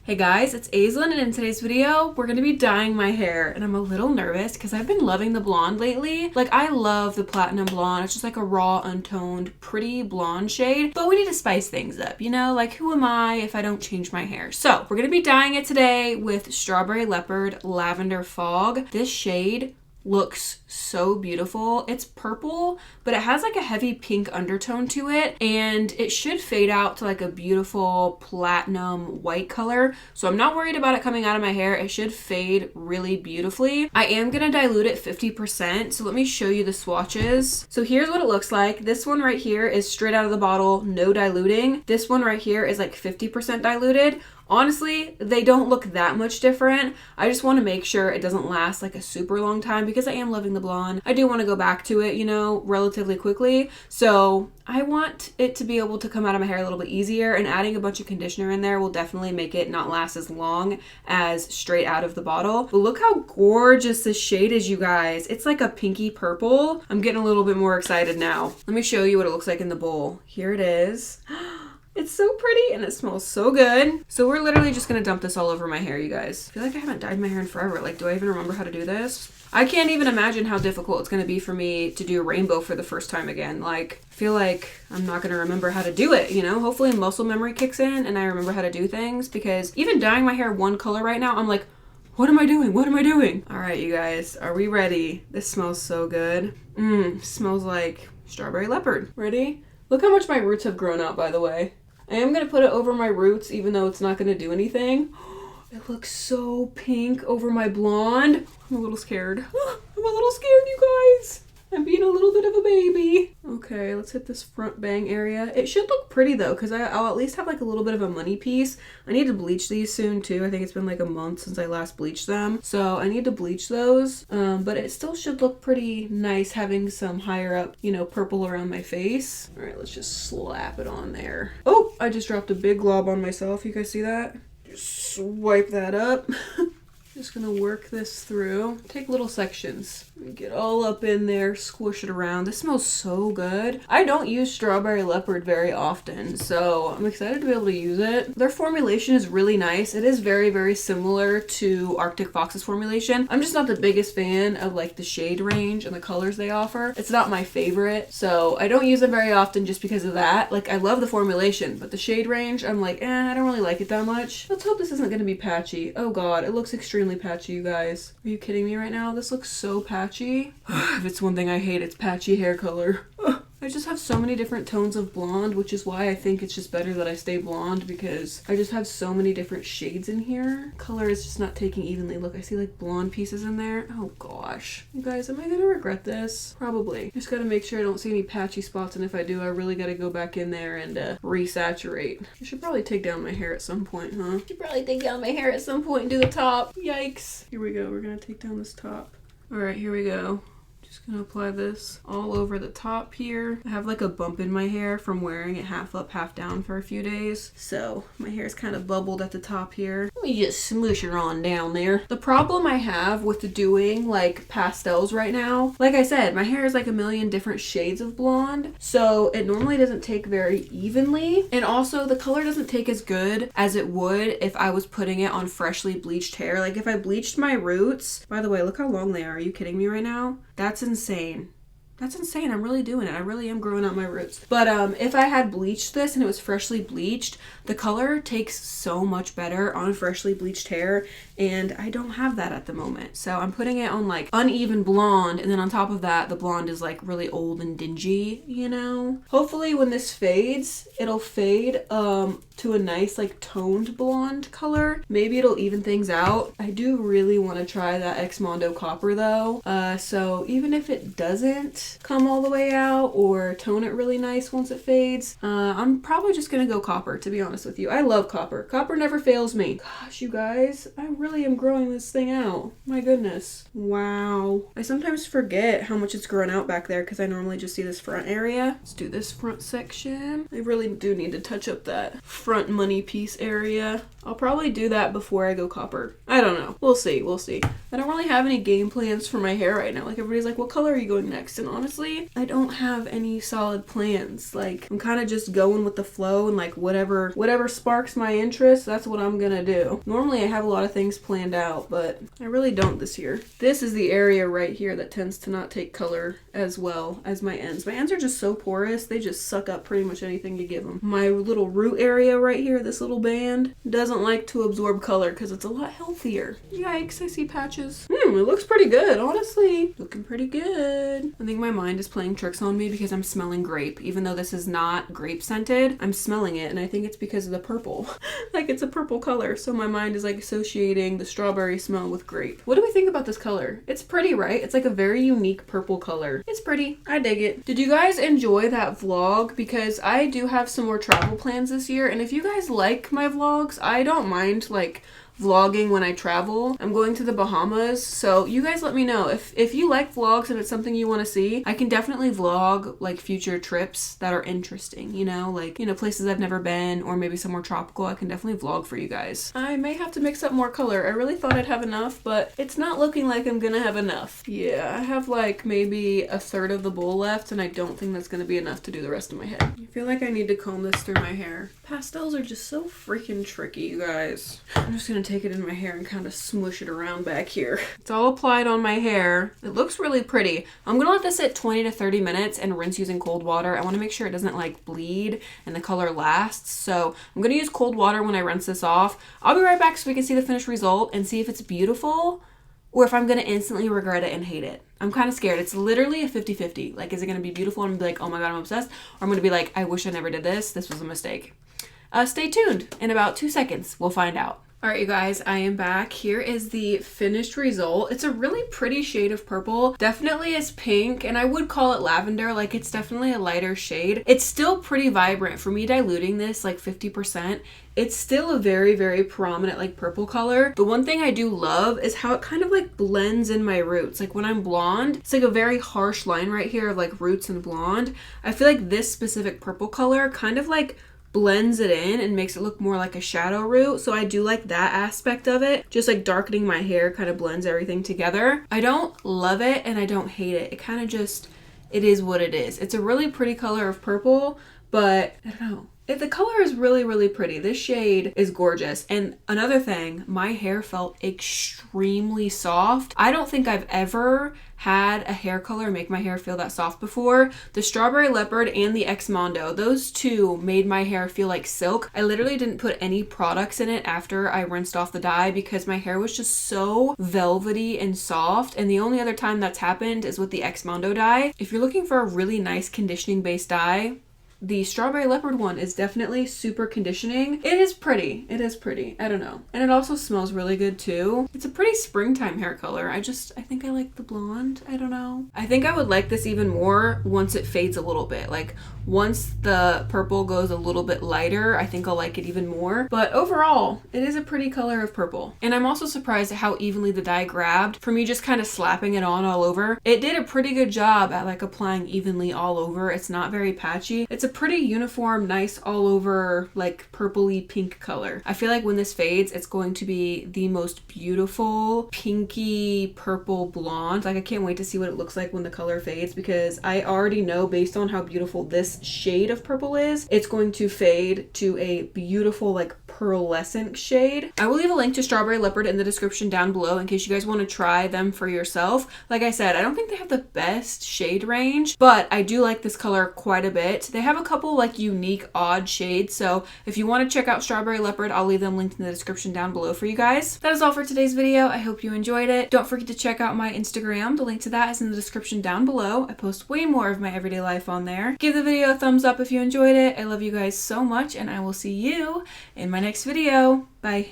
Hey guys, it's Aislinn, and in today's video, we're gonna be dyeing my hair, and I'm a little nervous because I've been loving the blonde lately. Like, I love the platinum blonde. It's just like a raw, untoned, pretty blonde shade, but we need to spice things up, you know? Like, who am I if I don't change my hair? So, we're gonna be dyeing it today with Strawberry Leopard Lavender Fog. This shade looks so beautiful. It's purple, but it has like a heavy pink undertone to it, and it should fade out to like a beautiful platinum white color. So I'm not worried about it coming out of my hair. It should fade really beautifully. I am gonna dilute it 50%, so let me show you the swatches. So here's what it looks like. This one right here is straight out of the bottle, no diluting. This one right here is like 50% diluted. Honestly, they don't look that much different. I just want to make sure it doesn't last like a super long time because I am loving the blonde. I do want to go back to it, you know, relatively quickly. So I want it to be able to come out of my hair a little bit easier, and adding a bunch of conditioner in there will definitely make it not last as long as straight out of the bottle. But look how gorgeous this shade is, you guys. It's like a pinky purple. I'm getting a little bit more excited now. Let me show you what it looks like in the bowl. Here it is. It's so pretty and it smells so good. So we're literally just gonna dump this all over my hair, you guys. I feel like I haven't dyed my hair in forever. Like, do I even remember how to do this? I can't even imagine how difficult it's gonna be for me to do a rainbow for the first time again. Like, I feel like I'm not gonna remember how to do it, you know? Hopefully muscle memory kicks in and I remember how to do things, because even dyeing my hair one color right now, I'm like, what am I doing? What am I doing? All right, you guys, are we ready? This smells so good. Smells like strawberry leopard. Ready? Look how much my roots have grown out, by the way. I am going to put it over my roots, even though it's not going to do anything. It looks so pink over my blonde. I'm a little scared. I'm a little scared, you guys. I'm being a little bit of a baby. Okay, let's hit this front bang area. It should look pretty though, because I'll at least have like a little bit of a money piece. I need to bleach these soon too. I think it's been like a month since I last bleached them. So I need to bleach those, but it still should look pretty nice having some higher up, you know, purple around my face. All right, let's just slap it on there. Oh, I just dropped a big glob on myself. You guys see that? Just swipe that up. Just gonna work this through. Take little sections. Get all up in there, squish it around. This smells so good. I don't use Strawberry Leopard very often, so I'm excited to be able to use it. Their formulation is really nice. It is very, very similar to Arctic Fox's formulation. I'm just not the biggest fan of like the shade range and the colors they offer. It's not my favorite, so I don't use them very often just because of that. Like, I love the formulation, but the shade range, I'm like, I don't really like it that much. Let's hope this isn't gonna be patchy. Oh god, it looks extremely patchy, you guys. Are you kidding me right now? This looks so patchy. If it's one thing I hate, it's patchy hair color. I just have so many different tones of blonde, which is why I think it's just better that I stay blonde, because I just have so many different shades in here. Color is just not taking evenly. Look, I see like blonde pieces in there. Oh gosh. You guys, am I gonna regret this? Probably. Just gotta make sure I don't see any patchy spots, and if I do, I really gotta go back in there and resaturate. I should probably take down my hair at some point, huh? Should probably take down my hair at some point and do the top. Yikes. Here we go. We're gonna take down this top. All right, here we go. Just gonna apply this all over the top here. I have like a bump in my hair from wearing it half up, half down for a few days. So my hair is kind of bubbled at the top here. Let me just smoosh her on down there. The problem I have with doing like pastels right now, like I said, my hair is like a million different shades of blonde. So it normally doesn't take very evenly. And also the color doesn't take as good as it would if I was putting it on freshly bleached hair. Like if I bleached my roots, by the way, look how long they are. Are you kidding me right now? That's insane. That's insane. I'm really doing it. I really am growing out my roots. But if I had bleached this and it was freshly bleached, the color takes so much better on freshly bleached hair, and I don't have that at the moment. So I'm putting it on like uneven blonde, and then on top of that, the blonde is like really old and dingy, you know? Hopefully when this fades, it'll fade to a nice like toned blonde color. Maybe it'll even things out. I do really want to try that XMONDO copper though. So even if it doesn't come all the way out or tone it really nice once it fades, I'm probably just gonna go copper, to be honest with you. I love copper. Copper never fails me. Gosh, you guys, I really really am growing this thing out. My goodness. Wow. I sometimes forget how much it's grown out back there because I normally just see this front area. Let's do this front section. I really do need to touch up that front money piece area. I'll probably do that before I go copper. I don't know. We'll see. We'll see. I don't really have any game plans for my hair right now. Like everybody's like, what color are you going next? And honestly, I don't have any solid plans. Like I'm kind of just going with the flow and like whatever sparks my interest, that's what I'm gonna do. Normally I have a lot of things planned out, but I really don't this year. This is the area right here that tends to not take color as well as my ends. My ends are just so porous. They just suck up pretty much anything you give them. My little root area right here, this little band, doesn't like to absorb color because it's a lot healthier. Yikes, I see patches. It looks pretty good, honestly. Looking pretty good. I think my mind is playing tricks on me because I'm smelling grape. Even though this is not grape scented, I'm smelling it and I think it's because of the purple. Like it's a purple color, so my mind is like associating the strawberry smell with grape. What do we think about this color? It's pretty, right? It's like a very unique purple color. It's pretty. I dig it. Did you guys enjoy that vlog? Because I do have some more travel plans this year, and if you guys like my vlogs, I don't mind like vlogging when I travel. I'm going to the Bahamas, so you guys let me know if you like vlogs and it's something you want to see. I can definitely vlog like future trips that are interesting, you know, like, you know, places I've never been or maybe somewhere tropical. I can definitely vlog for you guys. I may have to mix up more color. I really thought I'd have enough, but it's not looking like I'm gonna have enough. Yeah, I have like maybe a third of the bowl left and I don't think that's gonna be enough to do the rest of my head. I feel like I need to comb this through my hair. Pastels are just so freaking tricky, you guys. I'm just gonna take it in my hair and kind of smush it around back here. It's all applied on my hair. It looks really pretty. I'm gonna let this sit 20 to 30 minutes and rinse using cold water. I want to make sure it doesn't like bleed and the color lasts. So I'm gonna use cold water when I rinse this off. I'll be right back so we can see the finished result and see if it's beautiful or if I'm gonna instantly regret it and hate it. I'm kind of scared. It's literally a 50-50. Like, is it gonna be beautiful and I'm gonna be like, oh my god, I'm obsessed? Or I'm gonna be like, I wish I never did this. This was a mistake. Stay tuned. In about 2 seconds, we'll find out. All right, you guys, I am back. Here is the finished result. It's a really pretty shade of purple. Definitely is pink, and I would call it lavender. Like, it's definitely a lighter shade. It's still pretty vibrant. For me diluting this like 50%, it's still a very, very prominent like purple color. The one thing I do love is how it kind of like blends in my roots. Like when I'm blonde, it's like a very harsh line right here of like roots and blonde. I feel like this specific purple color kind of like blends it in and makes it look more like a shadow root. So I do like that aspect of it. Just like darkening my hair kind of blends everything together. I don't love it and I don't hate it. It kind of just, it is what it is. It's a really pretty color of purple, but I don't know. The color is really, really pretty. This shade is gorgeous. And another thing, my hair felt extremely soft. I don't think I've ever had a hair color make my hair feel that soft before. The Strawberry Leopard and the XMONDO, those two made my hair feel like silk. I literally didn't put any products in it after I rinsed off the dye because my hair was just so velvety and soft. And the only other time that's happened is with the XMONDO dye. If you're looking for a really nice conditioning based dye, the Strawberry Leopard one is definitely super conditioning. It is pretty. It is pretty. I don't know. And it also smells really good too. It's a pretty springtime hair color. I think I like the blonde. I don't know. I think I would like this even more once it fades a little bit. Like once the purple goes a little bit lighter, I think I'll like it even more. But overall, it is a pretty color of purple. And I'm also surprised at how evenly the dye grabbed for me just kind of slapping it on all over. It did a pretty good job at like applying evenly all over. It's not very patchy. It's a pretty uniform, nice all over like purpley pink color. I feel like when this fades, it's going to be the most beautiful pinky purple blonde. Like I can't wait to see what it looks like when the color fades because I already know based on how beautiful this shade of purple is, it's going to fade to a beautiful like pearlescent shade. I will leave a link to Strawberry Leopard in the description down below in case you guys want to try them for yourself. Like I said, I don't think they have the best shade range, but I do like this color quite a bit. They have a couple like unique odd shades, so if you want to check out Strawberry Leopard, I'll leave them linked in the description down below for you guys. That is all for today's video. I hope you enjoyed it. Don't forget to check out my Instagram. The link to that is in the description down below. I post way more of my everyday life on there. Give the video a thumbs up if you enjoyed it. I love you guys so much and I will see you in my next video. Bye.